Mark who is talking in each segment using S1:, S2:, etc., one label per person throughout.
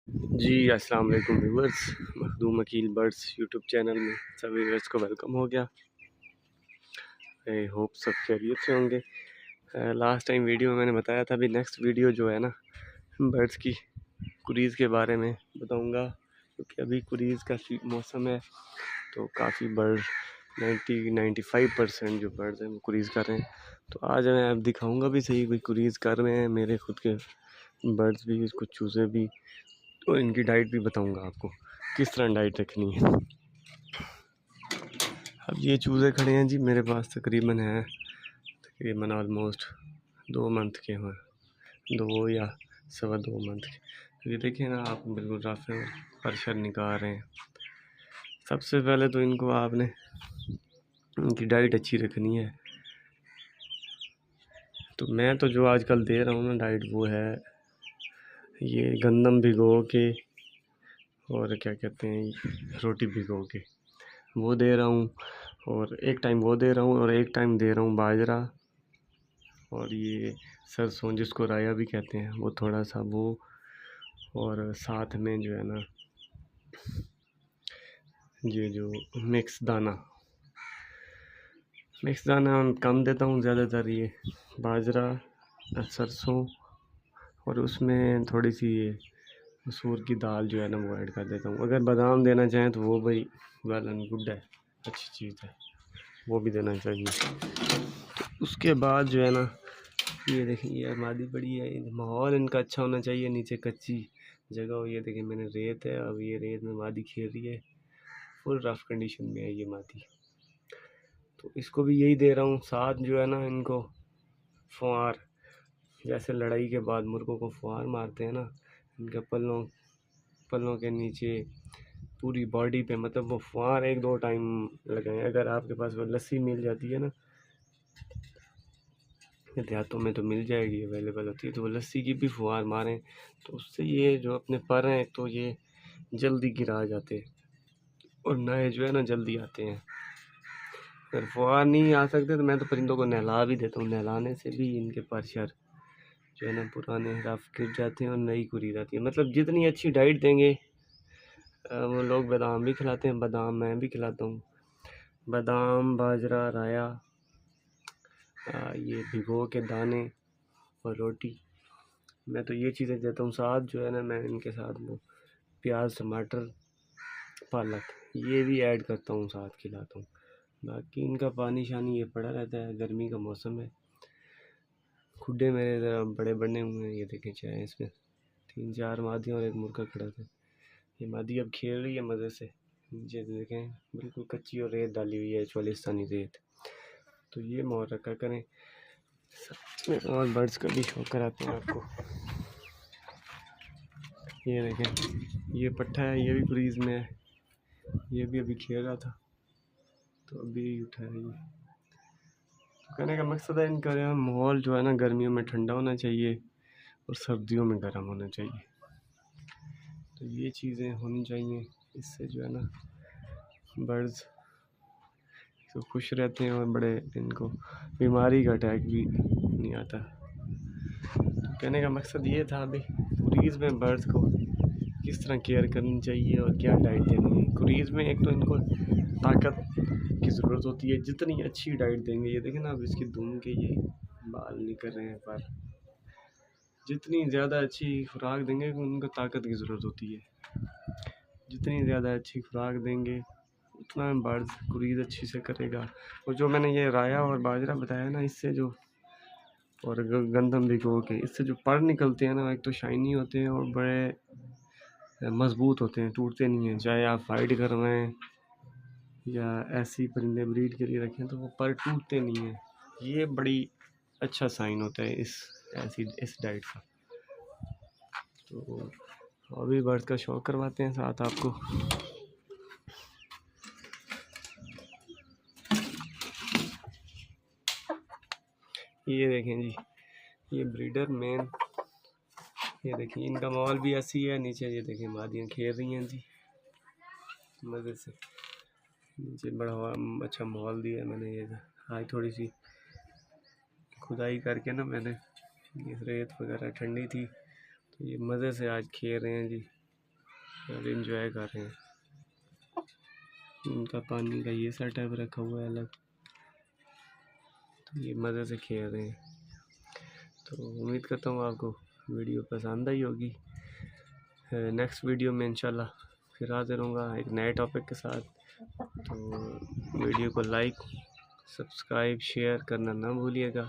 S1: जी, अस्सलाम वालेकुम viewers. Makhdoom Aqeel birds YouTube channel में सभी व्यूअर्स को वेलकम हो गया। आई होप सब खैरियत से होंगे। लास्ट टाइम वीडियो में मैंने बताया था, अभी नेक्स्ट वीडियो जो है ना बर्ड्स की कुरीज़ के बारे में बताऊंगा, क्योंकि अभी कुरीज़ का मौसम है तो काफ़ी बर्ड 90-95% जो बर्ड्स हैं वो कुरीज़ कर रहे हैं। तो आज मैं अब दिखाऊंगा भी सही, कोई कुरीज़ कर रहे हैं मेरे खुद के बर्ड्स भी, कुछ चूज़े भी, तो इनकी डाइट भी बताऊंगा आपको किस तरह डाइट रखनी है। अब ये चूज़े खड़े हैं जी मेरे पास, तकरीबन ऑलमोस्ट 2 मंथ के हैं, 2 या 2.25 मंथ के। तो ये देखिए ना आप, बिल्कुल रफ हैं, परशर निकाल रहे हैं। सबसे पहले तो इनको आपने इनकी डाइट अच्छी रखनी है। तो मैं तो जो आजकल दे रहा हूँ ना डाइट, वो है ये गंदम भिगो के और क्या कहते हैं रोटी भिगो के वो दे रहा हूँ, और एक टाइम वो दे रहा हूँ और एक टाइम दे रहा हूँ बाजरा और ये सरसों जिसको राया भी कहते हैं, वो थोड़ा सा वो, और साथ में जो है ना ये जो मिक्स दाना कम देता हूँ, ज़्यादातर ये बाजरा, सरसों, और उसमें थोड़ी सी ये मसूर की दाल जो है ना वो ऐड कर देता हूँ। अगर बादाम देना चाहें तो वो भाई वेल एंड गुड है, अच्छी चीज़ है, वो भी देना चाहिए। तो उसके बाद जो है ना, ये देखिए ये मादी पड़ी है, माहौल इनका अच्छा होना चाहिए, नीचे कच्ची जगह हो। ये देखिए मैंने रेत है, अब ये रेत में मादी खेल रही है, फुल रफ कंडीशन में है ये मादी। तो इसको भी यही दे रहा हूँ। साथ जो है ना इनको फुहार, जैसे लड़ाई के बाद मुर्गों को फुहार मारते हैं ना, इनके पल्लों के नीचे पूरी बॉडी पे, मतलब वो फुहार 1-2 टाइम लगाएं। अगर आपके पास वो लस्सी मिल जाती है ना, देहातों में तो मिल जाएगी, अवेलेबल होती है, तो वो लस्सी की भी फुहार मारें, तो उससे ये जो अपने पर हैं तो ये जल्दी गिरा जाते हैं और नए जो है ना जल्दी आते हैं। अगर फुहार नहीं आ सकते तो मैं तो परिंदों को नहला भी देता हूँ, नहलाने से भी इनके पर शर जो है ना पुराने रफ गिर जाते हैं और नई कुरीद आती है। मतलब जितनी अच्छी डाइट देंगे, वो लोग बादाम भी खिलाते हैं, बादाम मैं भी खिलाता हूँ, बादाम, बाजरा, राया, ये भिगो के दाने और रोटी, मैं तो ये चीज़ें देता हूँ। साथ जो है ना मैं इनके साथ वो प्याज, टमाटर, पालक ये भी ऐड करता हूँ, साथ खिलाता हूँ। बाकी इनका पानी शानी ये पड़ा रहता है, गर्मी का मौसम है। खुडे मेरे ज़रा बड़े बने हुए हैं, ये देखें चाहे इसमें 3-4 मादियाँ और एक मुर्गा खड़ा था। ये मादी अब खेल रही है मज़े से, नीचे देखें बिल्कुल कच्ची और रेत डाली हुई है, चालिस्तानी रेत। तो ये मोर रखा करें। और बर्ड्स का भी शौक कराते हैं आपको। ये देखें ये पट्ठा है, ये भी क्रीज में है, ये भी अभी खेल रहा था तो अभी उठा है ये। तो कहने का मकसद है इनका माहौल जो है ना गर्मियों में ठंडा होना चाहिए और सर्दियों में गर्म होना चाहिए। तो ये चीज़ें होनी चाहिए, इससे जो है ना बर्ड्स तो खुश रहते हैं और बड़े इनको बीमारी का अटैक भी नहीं आता। तो कहने का मकसद ये था अभी कुरीज़ में बर्ड्स को किस तरह केयर करनी चाहिए और क्या डाइट देनी है। कुरीज़ में एक तो इनको ताकत की ज़रूरत होती है, जितनी अच्छी डाइट देंगे, ये देखें ना अब इसकी दुम के ये बाल निकल रहे हैं, पर जितनी ज़्यादा अच्छी खुराक देंगे उनको ताकत की ज़रूरत होती है, जितनी ज़्यादा अच्छी खुराक देंगे उतना बर्ड्स कुरीज़ अच्छी से करेगा। और जो मैंने ये राया और बाजरा बताया ना, इससे जो और गंदम भिगो के, इससे जो पर निकलते हैं ना, एक तो शाइनी होते हैं और बड़े मज़बूत होते हैं, टूटते नहीं हैं। चाहे आप फाइट कर रहे हैं या ऐसी परिंदे ब्रीड के लिए रखें तो वो पर टूटते नहीं हैं। ये बड़ी अच्छा साइन होता है इस डाइट का। तो अभी बर्ड्स का शौक करवाते हैं साथ आपको। ये देखें जी, ये ब्रीडर मेन, ये देखिए इनका माहौल भी ऐसी है। नीचे ये देखिए मादियाँ खेल रही हैं जी मज़े से, नीचे बड़ा अच्छा माहौल दिया है मैंने। ये आज थोड़ी सी खुदाई करके ना मैंने, ये रेत वगैरह ठंडी थी तो ये मज़े से आज खेल रहे हैं जी। और एंजॉय कर रहे हैं। उनका पानी का ये सेटअप रखा हुआ है अलग, तो ये मज़े से खेल रहे हैं। तो उम्मीद करता हूँ आपको वीडियो पसंद आई होगी। नेक्स्ट वीडियो में इंशाल्लाह फिर हाज़िर होऊंगा एक नए टॉपिक के साथ। तो वीडियो को लाइक, सब्सक्राइब, शेयर करना ना भूलिएगा।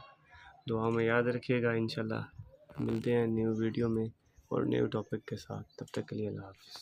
S1: दुआ में याद रखिएगा। इंशाल्लाह मिलते हैं न्यू वीडियो में और न्यू टॉपिक के साथ। तब तक के लिए अल्लाह हाफ़िज़।